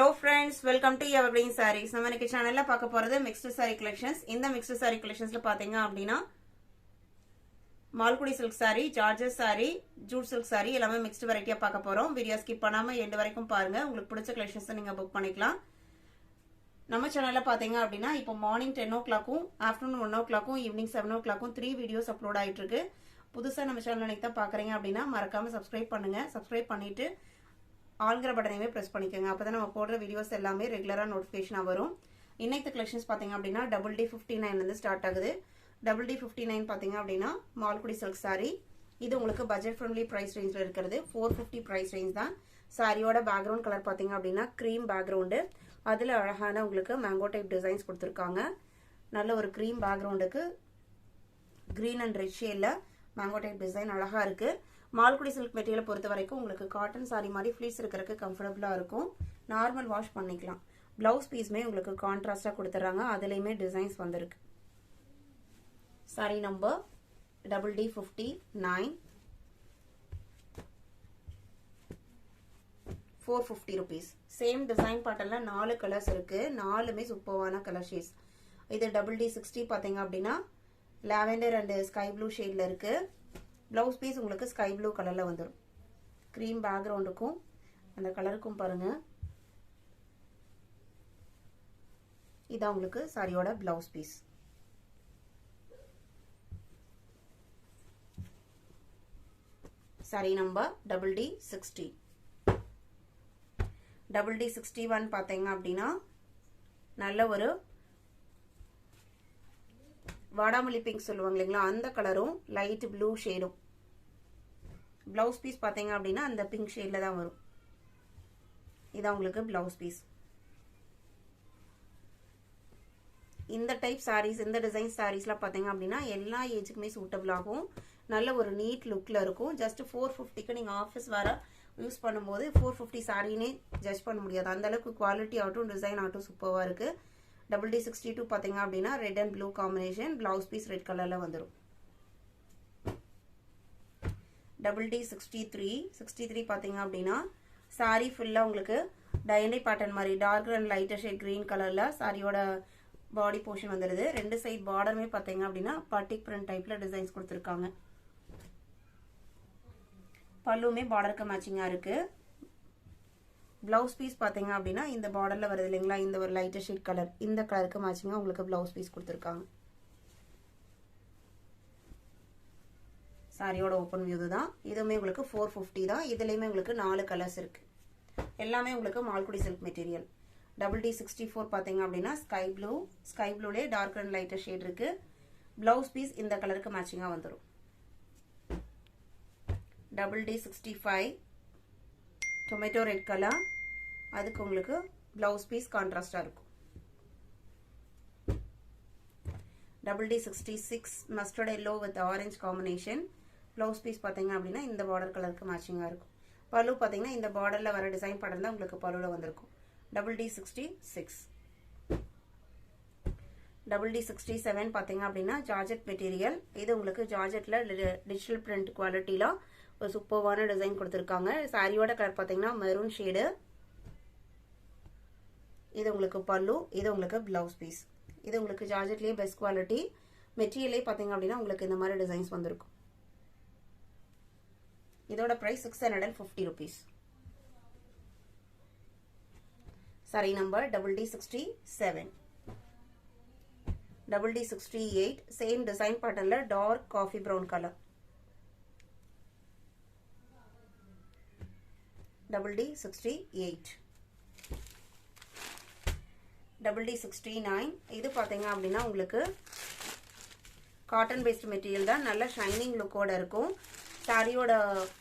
Hello friends, welcome to Evergreen Sarees. நம்ம இன்னைக்கு சேனல்ல பார்க்க போறது mixed saree collections. இந்த mixed saree collectionsல பாத்தீங்க அப்படினா Malgudi silk saree, Georgia saree, jute silk saree எல்லாமே mixed variety-யா பார்க்க போறோம். வீடியோ ஸ்கிப் பண்ணாம end வரைக்கும் பாருங்க. உங்களுக்கு பிடிச்ச collections நீங்க book பண்ணிக்கலாம். நம்ம சேனல்ல பாத்தீங்க அப்படினா இப்போ morning 10 o'clock afternoon 1 o'clock evening 7 o'clock 3 videos upload ஆயிட்டு இருக்கு. புதுசா நம்ம சேனலை நீங்க தான் பார்க்கறீங்க அப்படினா மறக்காம subscribe பண்ணுங்க. subscribe பண்ணிட்டு ஆல்ங்கற பட்டனையே பிரஸ் பண்ணிக்கங்க. அப்பதான் நம்ம போடுற வீடியோஸ் எல்லாமே ரெகுலரா நோட்டிஃபிகேஷனா வரும். இன்னைக்கு கலெக்ஷன்ஸ் பாத்தீங்க அப்படினா DD59 ல இருந்து ஸ்டார்ட் ஆகுது. DD59 பாத்தீங்க அப்படினா மால்குடி silk saree. இது உங்களுக்கு பட்ஜெட் ஃப்ரெண்ட்லி பிரைஸ் ரேஞ்ச்ல இருக்குது. 450 பிரைஸ் ரேஞ்ச் தான். சாரியோட பேக்ரவுண்ட் கலர் பாத்தீங்க அப்படினா cream பேக்ரவுண்ட். அதுல அழகான உங்களுக்கு மேங்கோ டைப் டிசைன்ஸ் கொடுத்திருக்காங்க. நல்ல ஒரு cream பேக்ரவுண்டுக்கு green and red ஷேட்ல மேங்கோ டைப் டிசைன் அழகா இருக்கு. மால்குடி silk மெட்டீரியல் பொறுத்த வரைக்கும் உங்களுக்கு காட்டன் saree மாதிரி ஃப்ளீஸ் இருக்கறதுக்கு கம்ஃபர்ட்டபிளா இருக்கும். நார்மல் வாஷ் பண்ணிக்கலாம். ப்ளவுஸ் பீஸ்மே உங்களுக்கு கான்ட்ராஸ்டா கொடுத்துறாங்க. அதுலயுமே டிசைன்ஸ் வந்திருக்கு. saree number DD59 450 rupees. Same design பேட்டர்ன்ல 4 கலர்ஸ் இருக்கு. நாலுமே சூப்பரான கலர் ஷேட்ஸ். இது DD60 பாத்தீங்க அப்படினா லாவெண்டர் and ஸ்கை ப்ளூ ஷேட்ல இருக்கு. ப்ளவுஸ் பீஸ் உங்களுக்கு ஸ்கை ப்ளூ கலர்ல வந்துரும். cream பேக்ரவுண்டுக்கும் அந்த கலருக்கும் பாருங்க. இதான் உங்களுக்கு சாரியோட blouse piece. Sorry number DD60. DD61 பாத்தீங்க அப்படினா நல்ல ஒரு வாடாமல்லி பிங்க் சொல்லுவாங்க இல்லைங்களா, அந்த கலரும் லைட் ப்ளூ ஷேடும். ப்ளவுஸ் பீஸ் பாத்தீங்க அப்படின்னா அந்த பிங்க் ஷேட்ல தான் வரும். இதான் உங்களுக்கு ப்ளவுஸ் பீஸ். இந்த டைப் சாரீஸ், இந்த டிசைன் சாரீஸ்லாம் பாத்தீங்க அப்படின்னா எல்லா ஏஜுக்குமே சூட்டபிள் ஆகும். நல்ல ஒரு நீட் லுக்ல இருக்கும். ஜஸ்ட் 450க்கு நீங்க ஆஃபீஸ் வர யூஸ் பண்ணும்போது 450 சாரினே ஜட்ஜ் பண்ண முடியாது. அந்த அளவுக்கு குவாலிட்டி ஆகட்டும் டிசைன் ஆகட்டும் சூப்பரா இருக்கு. DD62 பாத்தீங்க அப்படினா red and blue combination. Blouse piece red கலர்ல வந்துரும். DD63 பாத்தீங்க அப்படினா saree ஃபுல்லா உங்களுக்கு டயனி பேட்டர்ன் மாதிரி dark and lighter shade green கலர்ல சாரியோட பாடி போர்ஷன் வந்துருது. ரெண்டு சைடு பார்டருமே பாத்தீங்க அப்படினா பாட்டிக் பிரிண்ட் டைப்ல டிசைன்ஸ் கொடுத்திருக்காங்க. பல்லுமே பார்டருக்கு மேட்சிங்கா இருக்கு. ப்ளவுஸ் பீஸ் பாத்தீங்க அப்படினா இந்த பார்டர்ல வருது இல்லைங்களா, இந்த ஒரு லைட்டர் ஷேட் கலர், இந்த கலருக்கு மேட்சிங்கா உங்களுக்கு ப்ளவுஸ் பீஸ் கொடுத்திருக்காங்க. சாரியோட ஓபன் வியூ தான். இதுமே உங்களுக்கு 450 தான். இதுலயுமே உங்களுக்கு 4 கலர்ஸ் இருக்கு. எல்லாமே உங்களுக்கு மால்குடி silk மெட்டீரியல். DD64 பாத்தீங்க அப்படினா ஸ்கை ப்ளூலே டார்க் அண்ட் லைட்டர் ஷேட் இருக்கு. ப்ளவுஸ் பீஸ் இந்த கலருக்கு மேட்சிங்கா வந்துரும். DD65 டொமேட்டோ ரெட் கலர், அதுக்கு உங்களுக்கு ப்ளவுஸ் பீஸ் கான்ட்ராஸ்டா இருக்கும். DD66 mustard yellow with orange combination. Blouse piece பாத்தீங்க அப்படின்னா இந்த பார்டர் கலருக்கு மேட்சிங்கா இருக்கும். பல்லு பாத்தீங்கன்னா இந்த பார்டர்ல வர டிசைன் பேட்டர்ன் தான் உங்களுக்கு பல்லுல வந்திருக்கும். DD66. DD67 பாத்தீங்க அப்படின்னா ஜார்ஜெட் மெட்டீரியல். இது உங்களுக்கு ஜார்ஜெட்ல டிஜிட்டல் பிரிண்ட் குவாலிட்டில ஒரு சூப்பரான டிசைன் கொடுத்திருக்காங்க. சாரியோட கலர் பாத்தீங்கன்னா மெரூன் ஷேடு. இது உங்களுக்கு பல்லு, இது உங்களுக்கு ப்ளவுஸ் பீஸ். இது உங்களுக்கு ஜார்ஜெட்லயே பெஸ்ட் குவாலிட்டி. மெட்டீரியலே பாத்தீங்க அப்படின்னா உங்களுக்கு இந்த மாதிரி டிசைன்ஸ் வந்திருக்கும். இதோட price 650 rupees. Sari number DD67. DD68 same design பேட்டர்ன்ல dark coffee brown colour. DD68. DD69 இது பாத்தீங்க அப்படின்னா உங்களுக்கு காட்டன் பேஸ்ட் மெட்டீரியல் தான். நல்ல ஷைனிங் லுக்கோட இருக்கும். சாரியோட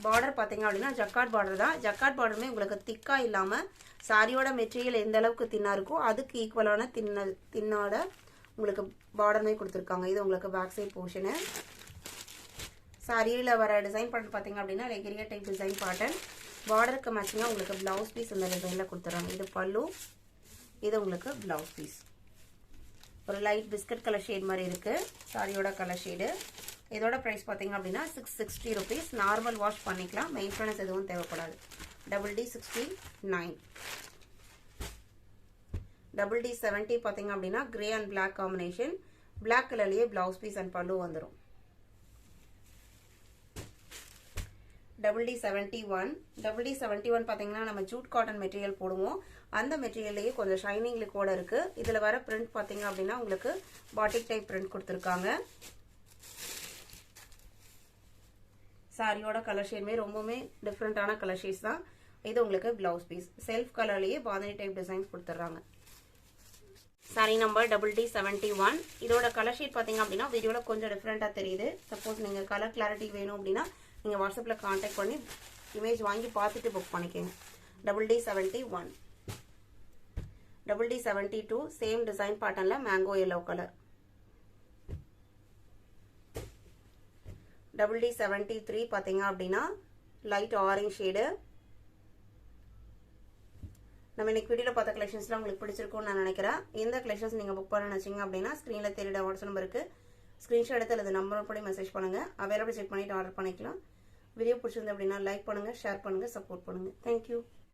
பார்டர் பாத்தீங்க அப்படின்னா ஜக்கார்ட் பார்டர் தான். ஜக்கார்ட் பார்டருமே உங்களுக்கு திக்கா இல்லாம சாரியோட மெட்டீரியல் எந்த அளவுக்கு தின்னா இருக்கோ அதுக்கு ஈக்குவலான தின்னோட உங்களுக்கு பார்டருமே கொடுத்திருக்காங்க. இது உங்களுக்கு பேக் சைட் போர்ஷன். சாரியில வர டிசைன் பேட்டர்ன் பாத்தீங்க அப்படின்னா லெகரியா டைப் டிசைன் பேட்டர்ன். பார்டருக்கு மேட்சிங்கா உங்களுக்கு ப்ளவுஸ் பீஸ் இந்த டிசைன்ல கொடுத்துறாங்க. இது பல்லு, இது உங்களுக்கு ப்ளவுஸ் பீஸ். ஒரு லைட் பிஸ்கட் கலர் ஷேட் மாதிரி இருக்கு சாரியோட கலர் ஷேடு. இதோட பிரைஸ் பாத்தீங்க அப்படின்னா 660 rupees. நார்மல் வாஷ் பண்ணிக்கலாம். மெயின்டெனன்ஸ் எதுவும் தேவைப்படாது. DD69. டபுள் டி 70 பார்த்தீங்க அப்படின்னா grey and black combination, black கலர்லயே பிளவுஸ் பீஸ் அண்ட் பல்லு வந்துடும். டபுள் டி 71 பார்த்தீங்கன்னா நம்ம ஜூட் காட்டன் மெட்டீரியல் போடுவோம். அந்த மெட்டீரியல்லையே கொஞ்சம் ஷைனிங் லுக்கோட இருக்கு. இதுல வர பிரிண்ட் பார்த்தீங்க அப்படின்னா உங்களுக்கு பாட்டிக் டைப் பிரிண்ட் கொடுத்துருக்காங்க. சாரியோட கலர் ஷேட்மே ரொம்பவுமே டிஃப்ரெண்டான கலர் ஷேட்ஸ் தான். இது உங்களுக்கு பிளவுஸ் பீஸ் செல்ஃப் கலர்லயே பாந்தனி டைப் டிசைன்ஸ் கொடுத்துட்றாங்க. Sari number double D 71. இதோட கலர் ஷீட் பார்த்தீங்க அப்படின்னா வீடியோல கொஞ்சம் டிஃப்ரெண்டா தெரியுது. சப்போஸ் நீங்க கலர் கிளாரிட்டி வேணும் அப்படின்னா நீங்க வாட்ஸ்அப்ல கான்டாக்ட் பண்ணி இமேஜ் வாங்கி பார்த்துட்டு புக் பண்ணிக்கோங்க. Double D 71, double D 72 same design பேட்டர்ன்ல mango yellow colour. Double D 73 பார்த்தீங்க அப்படின்னா லைட் ஆரஞ்ச் ஷேடு. நம்ம இன்னைக்கு வீடியோல பார்த்த கலெக்ஷன்ஸ்லாம் உங்களுக்கு பிடிச்சிருக்கும்னு நான் நினைக்கிறேன். இந்த கலெக்ஷன்ஸ் நீங்க புக் பண்ண நினைச்சீங்க அப்படின்னா ஸ்கிரீன்ல தெரியுற வாட்ஸ்அப் நம்பருக்கு ஸ்கிரீன்ஷாட் எடுத்து அல்லது நம்பர் போய் மெசேஜ் பண்ணுங்க. அவைலபிள் செக் பண்ணிட்டு ஆர்டர் பண்ணிக்கலாம். வீடியோ பிடிச்சிருந்து அப்படின்னா லைக் பண்ணுங்க, ஷேர் பண்ணுங்க, சப்போர்ட் பண்ணுங்க. தேங்க்யூ.